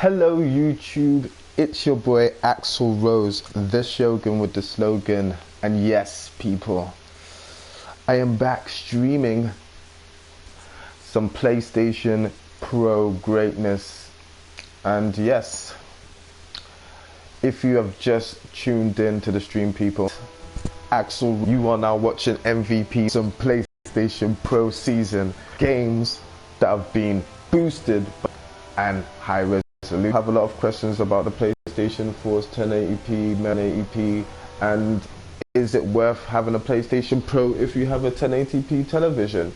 Hello YouTube, it's your boy Axel Rose, the Shogun with the slogan, and yes people, I am back streaming some PlayStation Pro greatness. And yes, if you have just tuned in to the stream people, Axel, you are now watching MVP, some PlayStation Pro season games that have been boosted and high resolution. I have a lot of questions about the PlayStation 4's 1080p, 1080p, and is it worth having a PlayStation Pro if you have a 1080p television?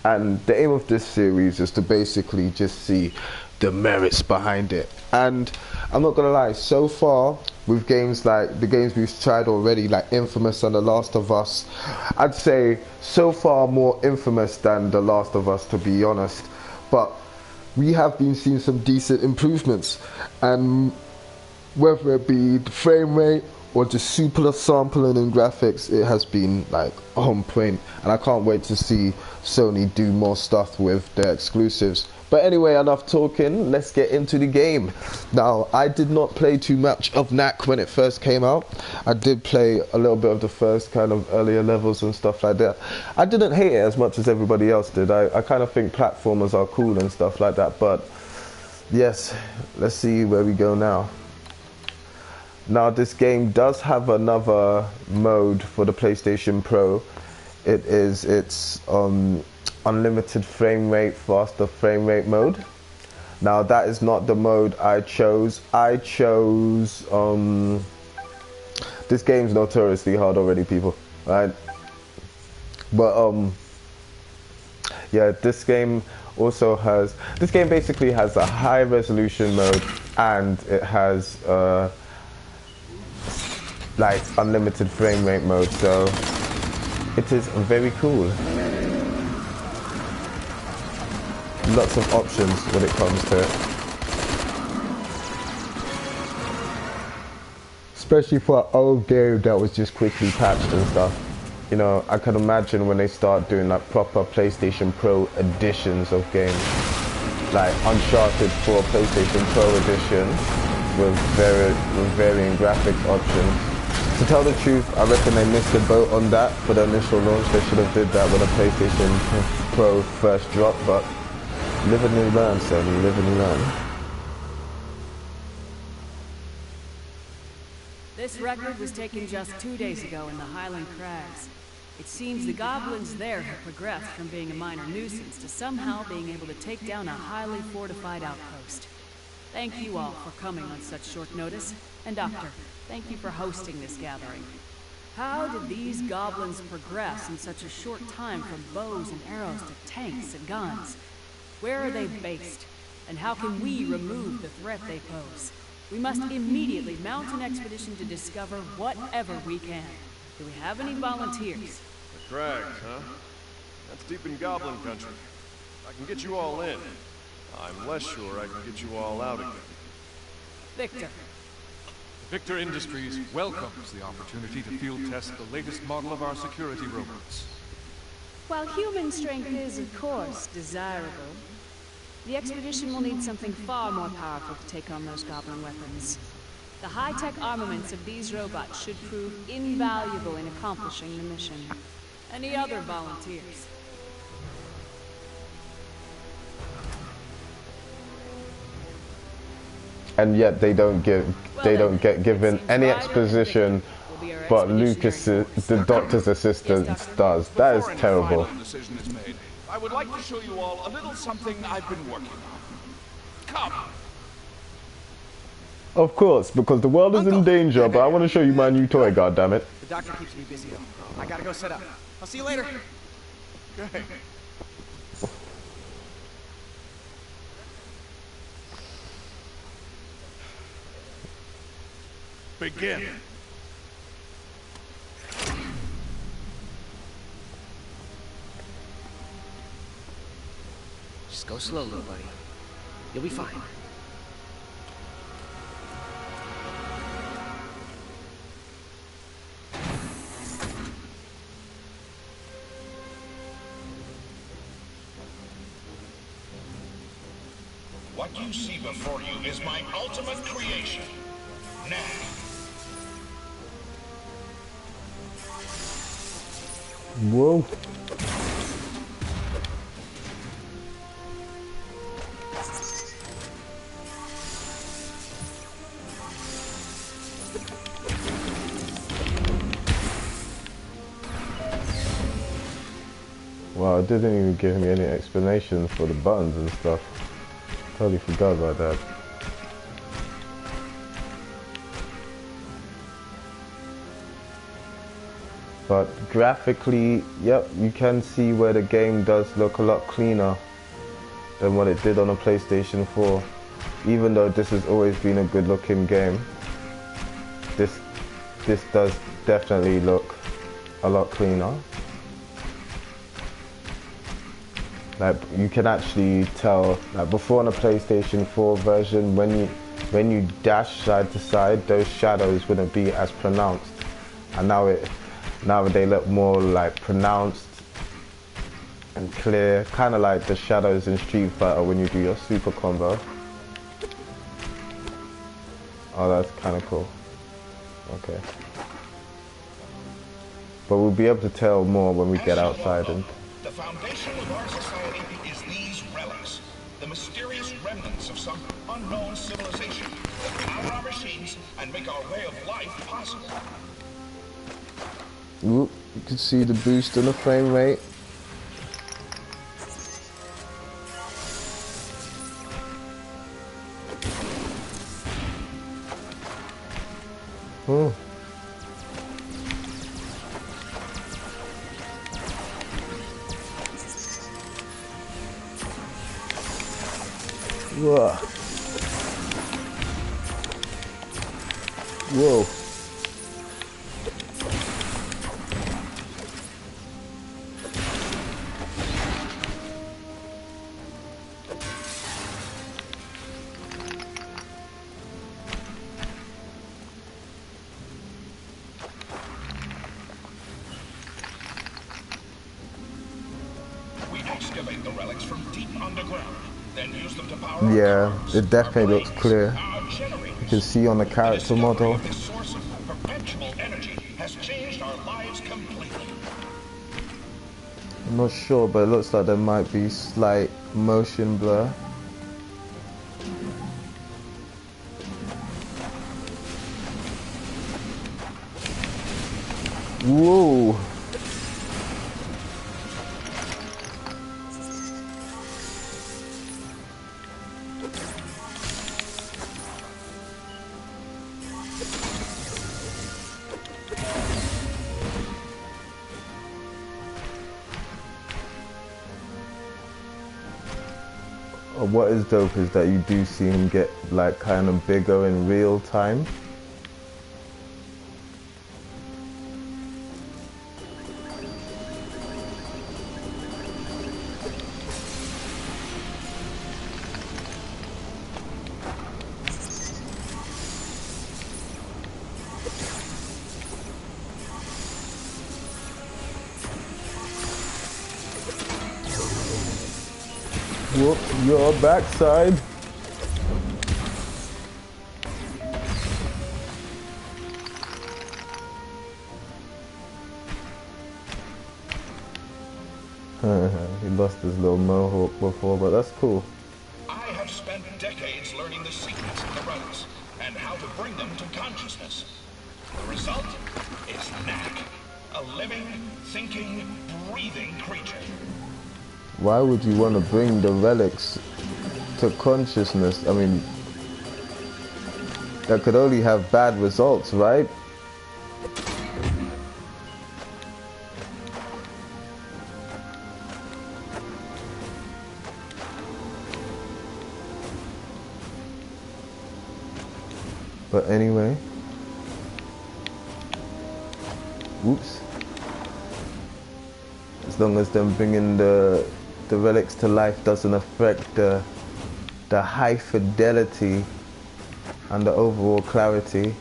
And the aim of this series is to basically just see the merits behind it. And I'm not gonna lie, so far with games like the games we've tried already, like Infamous and The Last of Us, I'd say so far more Infamous than The Last of Us, to be honest. But we have been seeing some decent improvements, and whether it be the frame rate or just super sampling and graphics, it has been like on point, and I can't wait to see Sony do more stuff with their exclusives. But anyway, enough talking, let's get into the game. Now, I did not play too much of Knack when it first came out. I did play a little bit of the first kind of earlier levels and stuff like that. I didn't hate it as much as everybody else did. I kind of think platformers are cool and stuff like that. But yes, let's see where we go now. Now, this game does have another mode for the PlayStation Pro. It's unlimited frame rate, faster frame rate mode. Now, that is not the mode I chose. This game's notoriously hard already, people, right? But yeah, this game basically has a high resolution mode, and it has like unlimited frame rate mode, so it is very cool. Lots of options when it comes to it, especially for an old game that was just quickly patched and stuff. You know, I can imagine when they start doing like proper PlayStation Pro editions of games, like Uncharted 4 PlayStation Pro edition with varying graphics options. To tell the truth, I reckon they missed the boat on that for the initial launch. They should have did that when the PlayStation Pro first dropped, but live and you learn, Sony, live and you learn. This record was taken just 2 days ago in the Highland Crags. It seems the goblins there have progressed from being a minor nuisance to somehow being able to take down a highly fortified outpost. Thank you all for coming on such short notice, and Doctor, thank you for hosting this gathering. How did these goblins progress in such a short time from bows and arrows to tanks and guns? Where are they based, and how can we remove the threat they pose? We must immediately mount an expedition to discover whatever we can. Do we have any volunteers? The Crags, huh? That's deep in Goblin country. I can get you all in. I'm less sure I can get you all out again. Victor. Victor Industries welcomes the opportunity to field test the latest model of our security robots. While human strength is, of course, desirable, the expedition will need something far more powerful to take on those goblin weapons. The high-tech armaments of these robots should prove invaluable in accomplishing the mission. Any other volunteers? And yet they don't get given any exposition, but Lucas, the doctor's assistant, does. That is terrible. I would like to show you all a little something I've been working on. Come. Of course, because the world is in danger, but I want to show you my new toy, goddammit. The doctor keeps me busy though. I gotta go set up. I'll see you later. Okay. Begin. Just go slow, little buddy. You'll be fine. What What you see before you is my ultimate creation, Knack. Whoa. Wow, it didn't even give me any explanation for the buttons and stuff. Totally forgot about that. But graphically, yep, you can see where the game does look a lot cleaner than what it did on a PlayStation 4. Even though this has always been a good looking game, this does definitely look a lot cleaner. Like, you can actually tell, like, before on a PlayStation 4 version, when you dash side to side, those shadows wouldn't be as pronounced, and now they look more like pronounced and clear, kind of like the shadows in Street Fighter when you do your super combo. Oh, that's kind of cool. Okay, but we'll be able to tell more when we get outside. And the foundation of our society is these relics, the mysterious remnants of some unknown civilization that power our machines and make our way of life possible. ooh, you can see the boost in the frame rate. Oh. Whoa. Whoa. We excavate the relics from deep underground, then use them to power Yeah, our cars, it definitely our looks planes, clear. our generators. You can see on the character model. This source of perpetual energy has changed our lives completely. I'm not sure, but it looks like there might be slight motion blur. Whoa! What is dope is that you do see him get like kind of bigger in real time. Whoop, your backside. He lost his little mohawk before, but that's cool. I have spent decades learning the secrets of the relics and how to bring them to consciousness. The result is Knack, a living, thinking, breathing creature. Why would you want to bring the relics to consciousness? I mean, that could only have bad results, right? But anyway, whoops. As long as them bringing the relics to life doesn't affect the high fidelity and the overall clarity,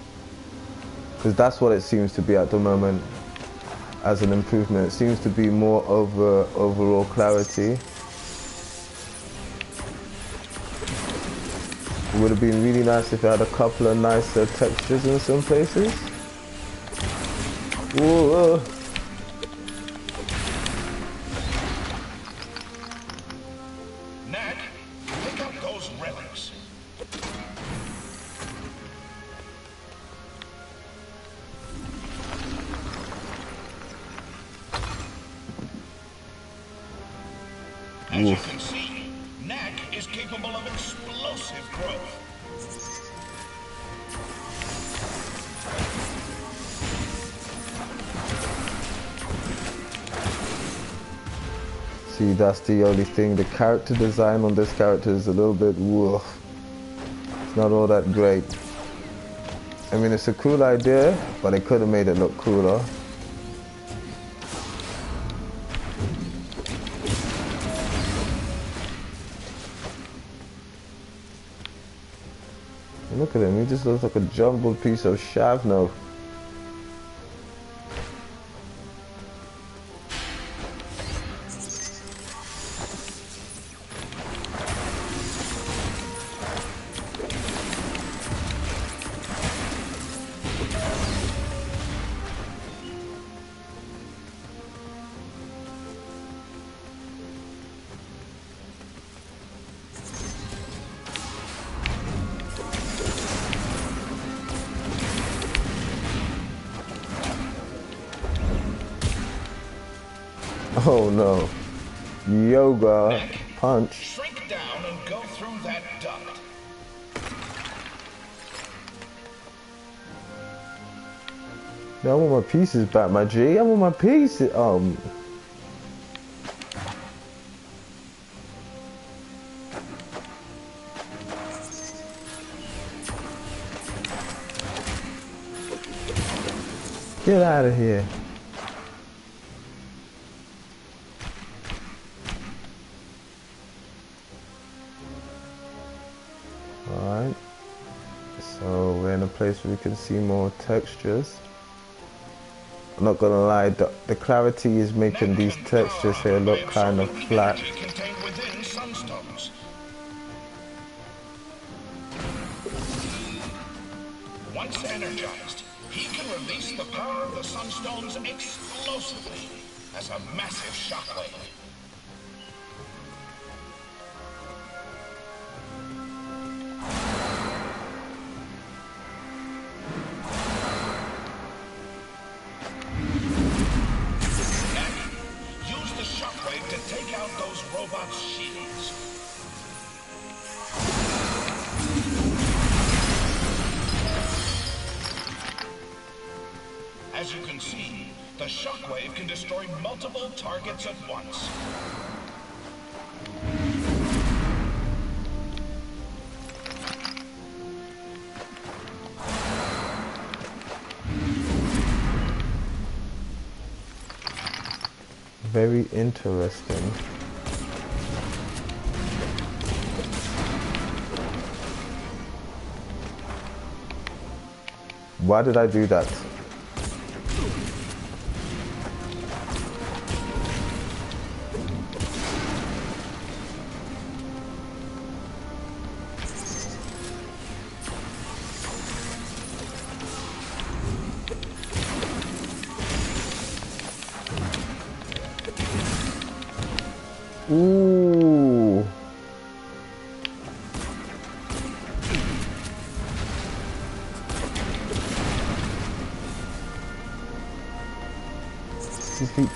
because that's what it seems to be at the moment as an improvement. It seems to be more overall clarity. would have been really nice if it had a couple of nicer textures in some places. Whoa. Knack, pick up those relics. As you can see, Knack is capable of explosive growth. See, that's the only thing. The character design on this character is a little bit woof. It's not all that great. I mean, it's a cool idea, but they could have made it look cooler. Look at him, he just looks like a jumbled piece of S.H.I.N.O. Oh no. Yoga Knack, punch. shrink down and go through that duct. I want my pieces back, my G. I want my pieces. Get out of here. Alright. So we're in a place where we can see more textures. I'm not gonna lie, the clarity is making these textures here look kind of flat. Contained within sunstones. Once energized, he can release the power of the sunstones explosively as a massive shockwave. Use the shockwave to take out those robots' shields. As you can see, the shockwave can destroy multiple targets at once. Very interesting. Why did I do that? Ooh.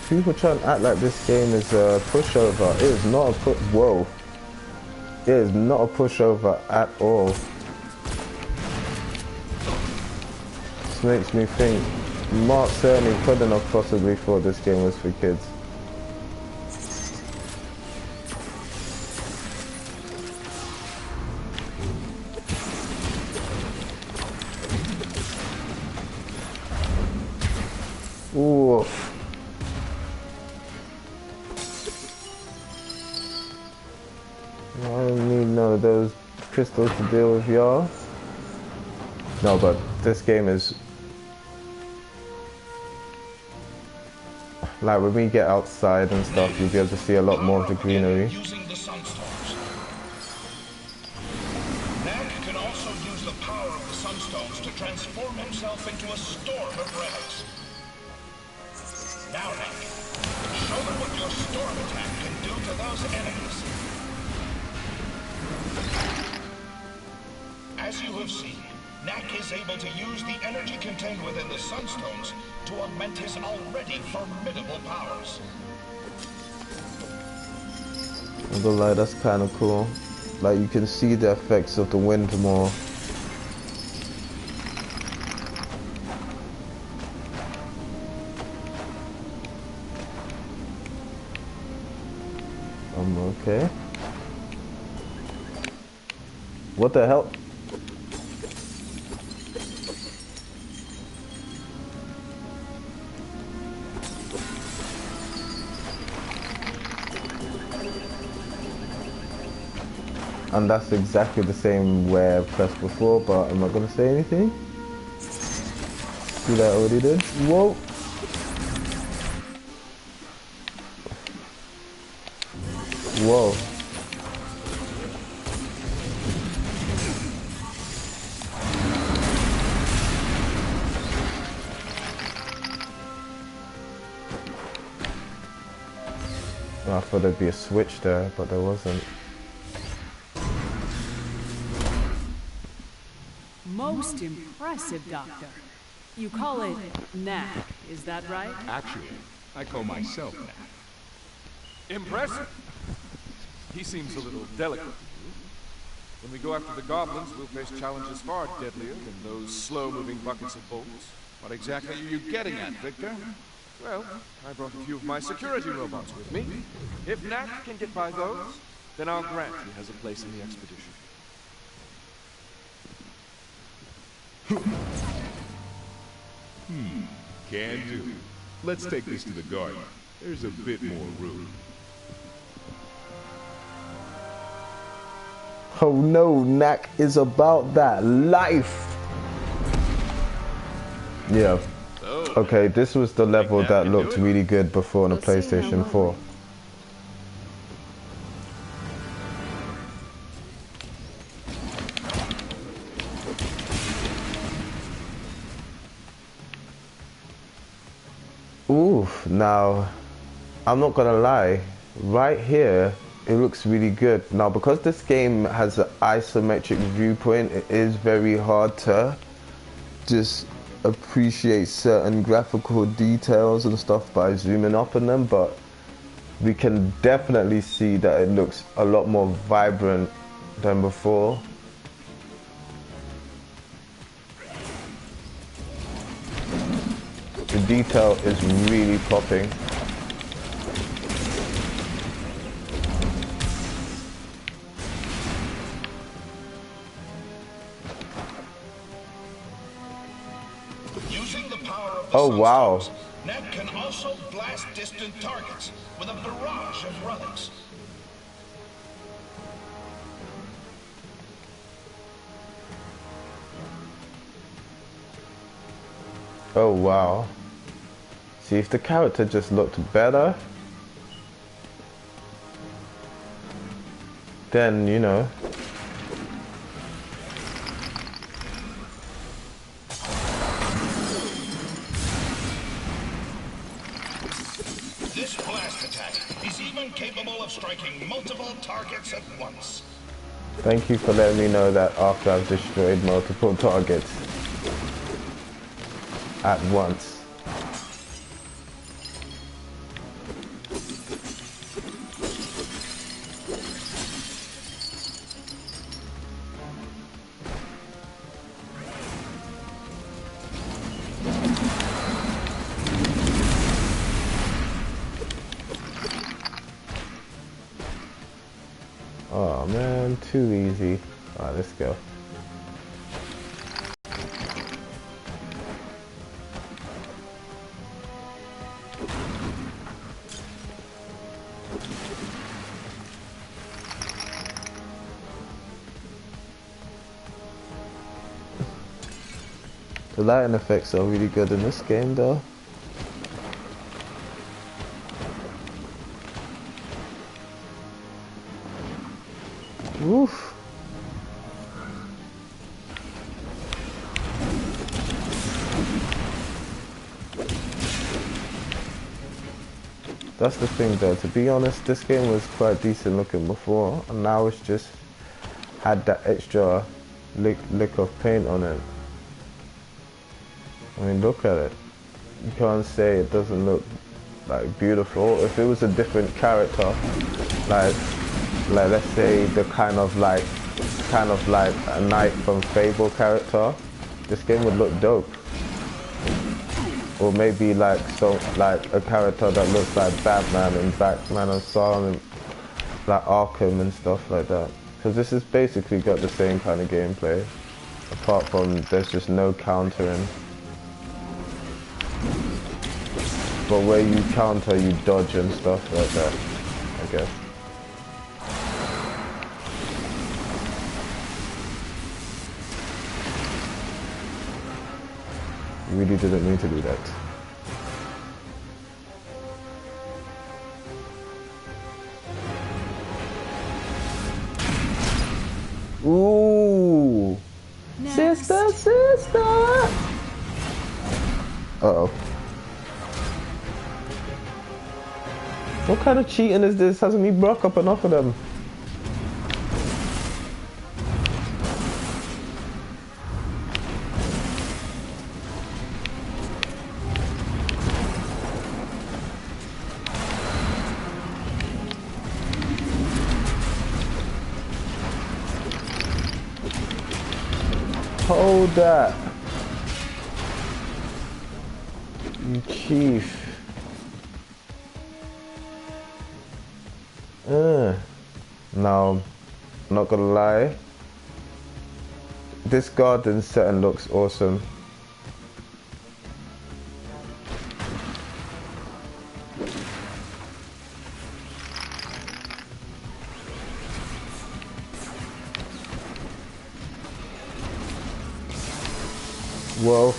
People try and act like this game is a pushover. It is not a whoa. It is not a pushover at all. This makes me think Mark Cerny couldn't have possibly thought this game was for kids. Ooh. I don't need none of those crystals to deal with y'all. No, but this game is like when we get outside and stuff, you'll be able to see a lot more of the greenery. Using the sunstones. Knack can Sunstones to transform himself into a storm of relics. Now, Knack, show them what your storm attack can do to those enemies. As you have seen, Knack is able to use the energy contained within the Sunstones to augment his already formidable powers. I'm gonna lie, that's kind of cool. Like, you can see the effects of the wind more. Okay. What the hell? And that's exactly the same way I pressed before, but I'm not gonna say anything. See that I already did? Whoa! Whoa. I thought there'd be a switch there, but there wasn't. Most impressive, Doctor. You call it Knack, is that right? Actually, I call myself Knack. Impressive? He seems a little delicate. When we go after the goblins, we'll face challenges far deadlier than those slow-moving buckets of bolts. What exactly are you getting at, Victor? Well, I brought a few of my security robots with me. If Knack can get by those, then I'll grant he has a place in the expedition. Can do. Let's take this to the garden. There's a bit more room. Oh no, Knack is about that life! Yeah. Okay, this was the level that looked really good before on the PlayStation 4. Ooh, now, I'm not gonna lie, right here, it looks really good. Now, because this game has an isometric viewpoint, it is very hard to just appreciate certain graphical details and stuff by zooming up on them, but we can definitely see that it looks a lot more vibrant than before. The detail is really popping. Using the power of the Oh wow. Sunstones, Knack can also blast distant targets with a barrage of relics. Oh wow. See, if the character just looked better, then, you know. This blast attack is even capable of striking multiple targets at once. Thank you for letting me know that after I've destroyed multiple targets at once. Oh man, too easy. Alright, let's go. The lighting effects are really good in this game though. Oof. That's the thing though, to be honest, this game was quite decent looking before, and now it's just had that extra lick of paint on it. I mean, look at it. You can't say it doesn't look like beautiful. If it was a different character, like let's say the kind of like a Knight from Fable character, this game would look dope. Or maybe like a character that looks like Batman and Asylum and like Arkham and stuff like that. Because this has basically got the same kind of gameplay, apart from there's just no countering. But where you counter, you dodge and stuff like that, I guess. Really didn't need to do that. Ooh! Next. Sister! Uh-oh. What kind of cheating is this? Hasn't he broke up enough of them? Hold that. You chief. Now, not gonna lie, this garden setting looks awesome. Whoa.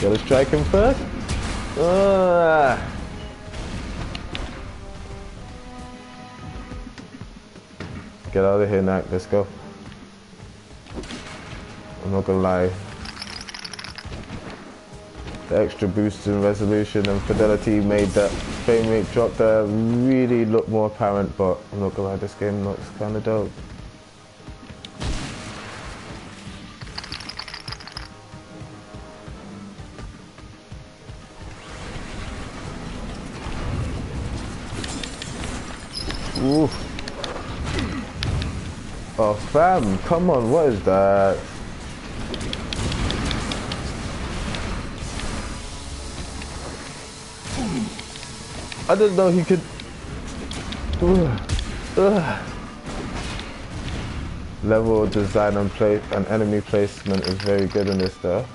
Gotta strike him first. Get out of here, Knack. Let's go. I'm not gonna lie. The extra boost in resolution and fidelity made that frame rate drop there really look more apparent, but I'm not gonna lie, this game looks kinda dope. Ooh. Oh fam, come on, what is that? I didn't know he could. Level design and enemy placement is very good in this though.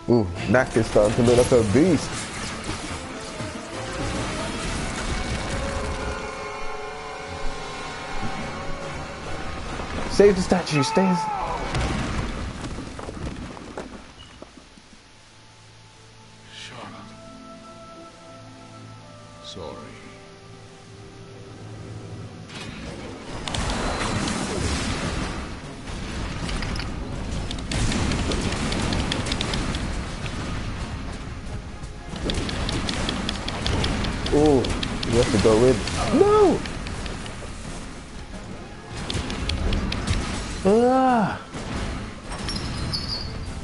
Ooh, Knack is starting to look like a beast. Save the statue, stays. Charlotte. Sorry. Oh, you have to go in. No!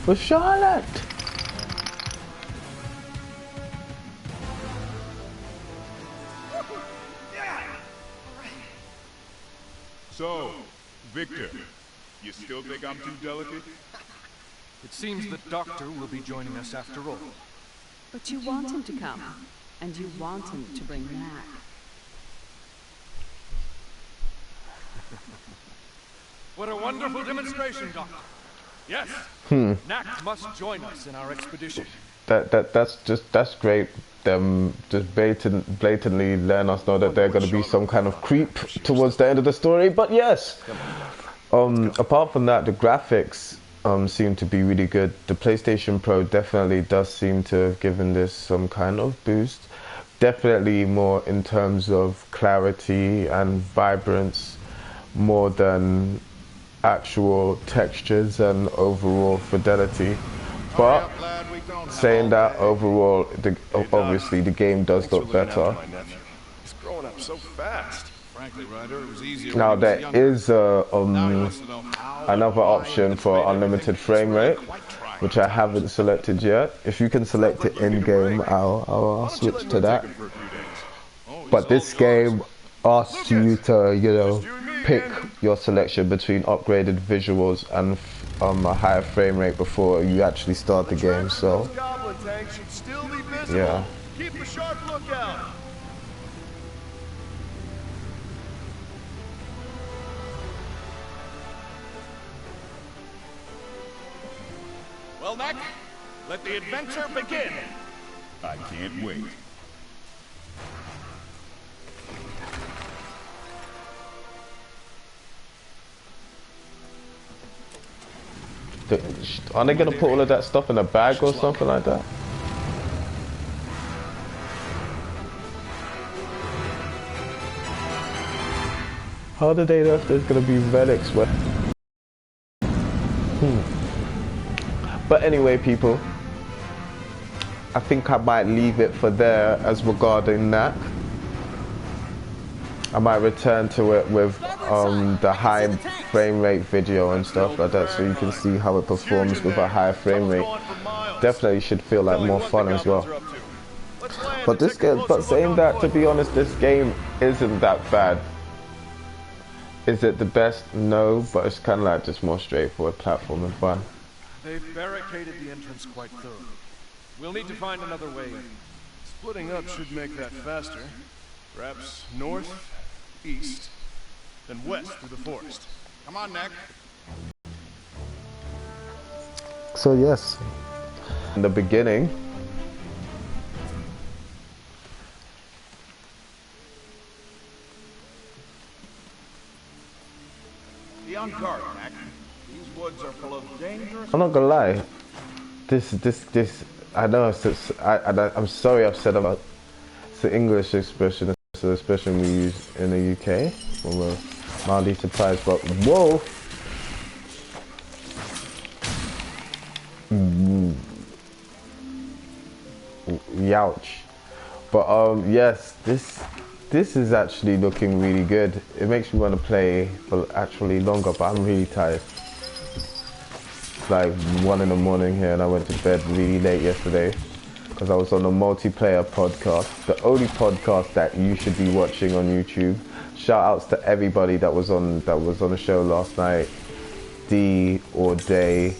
For Charlotte! So, Victor, you still think I'm too delicate? It seems that Doctor will be joining us after all. But you want him to come, and you want him to bring Knack. What a wonderful demonstration, Doctor. Yes, Knack must join us in our expedition. That's great. Them just blatantly letting us know that they're going to be some kind of creep towards the end of the story. But yes, Apart from that, the graphics seem to be really good. The PlayStation Pro definitely does seem to have given this some kind of boost. Definitely more in terms of clarity and vibrance, more than actual textures and overall fidelity. But saying that, overall, obviously the game does look better. He's growing up so fast. Frankly, Ryder, it was easier Now when he was there younger. is another option for unlimited frame rate, which I haven't selected yet. If you can select it in game, I'll switch to that. But this game asks you to, you know, pick your selection between upgraded visuals and a higher frame rate before you actually start the game. So yeah. Keep a sharp lookout. Well, Knack, let the adventure begin. I can't wait. Aren't they gonna put all of that stuff in a bag or something like that? How do they know if there's gonna be relics where? But anyway, people, I think I might leave it for there as regarding that. I might return to it with the high frame rate video and stuff like that, so you can see how it performs with a higher frame rate. Definitely should feel like more fun as well. But this game, but saying that, to be honest, this game isn't that bad. Is it the best? No, but it's kind of like just more straightforward platforming fun. They've barricaded the entrance quite thoroughly. We'll need to find another way in. Splitting up should make that faster. Perhaps north, east, then west through the forest. Come on, Knack. So yes, in the beginning, Be on guard, Knack. These woods are full of dangerous... I'm not gonna lie, this, I know I'm sorry I've said about, it's an English expression, it's an expression we use in the UK, when we're mildly surprised, but whoa! Youch. But yes, this is actually looking really good. It makes me want to play for actually longer, but I'm really tired. It's like 1 in the morning here and I went to bed really late yesterday because I was on a multiplayer podcast, the only podcast that you should be watching on YouTube. Shout outs to everybody that was on the show last night. D or Day,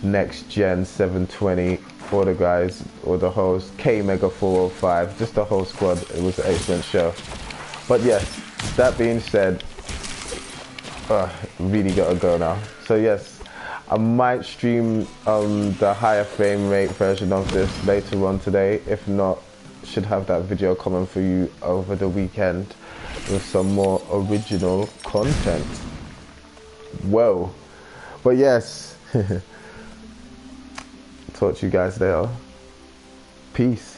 Next Gen 720, all the guys, all the hosts, K Mega 405, just the whole squad. It was an excellent show. But yes, that being said, really gotta go now. So yes, I might stream the higher frame rate version of this later on today. If not, should have that video coming for you over the weekend with some more original content. Whoa. But yes, talk to you guys later. Peace.